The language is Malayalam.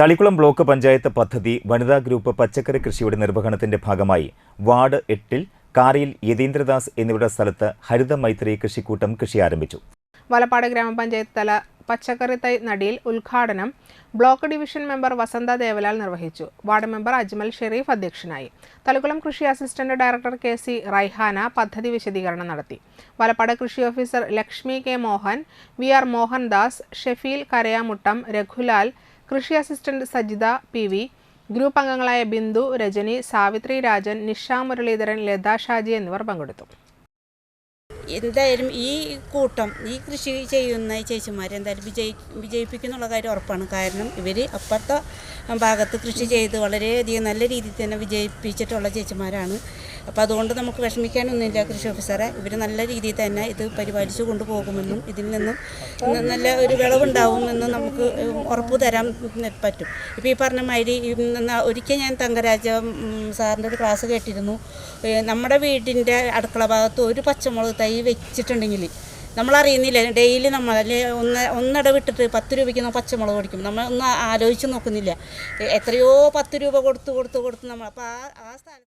തളിക്കുളം ബ്ലോക്ക് പഞ്ചായത്ത് പദ്ധതി വനിതാ ഗ്രൂപ്പ് പച്ചക്കറി കൃഷിയുടെ നിർവഹണത്തിന്റെ ഭാഗമായി വാർഡ് 8-ൽ കാറിയിൽ യതീന്ദ്രദാസ് എന്നിവരുടെ സ്ഥലത്ത് ഹരിത മൈത്രി കൃഷിക്കൂട്ടം കൃഷി ആരംഭിച്ചു. വലപ്പാട് ഗ്രാമപഞ്ചായത്ത് തല പച്ചക്കറി തൈ നടിയിൽ ഉദ്ഘാടനം ബ്ലോക്ക് ഡിവിഷൻ മെമ്പർ വസന്ത ദേവലാൽ നിർവഹിച്ചു. വാർഡ് മെമ്പർ അജ്മൽ ഷെരീഫ് അധ്യക്ഷനായി. തളിക്കുളം കൃഷി അസിസ്റ്റന്റ് ഡയറക്ടർ KC റൈഹാന പദ്ധതി വിശദീകരണം നടത്തി. വലപ്പാട് കൃഷി officer Lakshmi K Mohan, VR Mohandas, Shefeel Karayamuttam, രഘുലാൽ, കൃഷി അസിസ്റ്റന്റ് സജിത PV, ഗ്രൂപ്പ് അംഗങ്ങളായ ബിന്ദു, രജനി, സാവിത്രി രാജൻ, നിഷ മുരളീധരൻ, ലത ഷാജി എന്നിവർ പങ്കെടുത്തു. എന്തായാലും ഈ കൂട്ടം ഈ കൃഷി ചെയ്യുന്ന ചേച്ചിമാരെ എന്തായാലും വിജയിപ്പിക്കുന്നുള്ള കാര്യം ഉറപ്പാണ്. കാരണം ഇവർ അപ്പുറത്തെ ഭാഗത്ത് കൃഷി ചെയ്ത് വളരെയധികം നല്ല രീതിയിൽ തന്നെ വിജയിപ്പിച്ചിട്ടുള്ള ചേച്ചിമാരാണ്. അപ്പോൾ അതുകൊണ്ട് നമുക്ക് വിഷമിക്കാനൊന്നുമില്ല. കൃഷി ഓഫീസറെ ഇവർ നല്ല രീതിയിൽ തന്നെ ഇത് പരിപാലിച്ചു കൊണ്ടുപോകുമെന്നും ഇതിൽ നിന്നും നല്ല ഒരു വിളവുണ്ടാവുമെന്നും നമുക്ക് ഉറപ്പ് തരാൻ പറ്റും. ഇപ്പോൾ ഈ പറഞ്ഞ മാതിരി ഒരിക്കൽ ഞാൻ തങ്കരാജ സാറിൻ്റെ ഒരു ക്ലാസ് കേട്ടിരുന്നു. നമ്മുടെ വീടിൻ്റെ അടുക്കള ഭാഗത്ത് ഒരു പച്ചമുളക് തൈ വെച്ചിട്ടുണ്ടെങ്കിൽ നമ്മളറിയുന്നില്ല, ഡെയിലി നമ്മൾ ഒന്നിടവിട്ടിട്ട് 10 രൂപയ്ക്ക് നമ്മൾ പച്ചമുളക് മേടിക്കും. നമ്മൾ ഒന്നും ആലോചിച്ച് നോക്കുന്നില്ല. എത്രയോ 10 രൂപ കൊടുത്ത് നമ്മൾ അപ്പോൾ ആ സ്ഥലത്ത്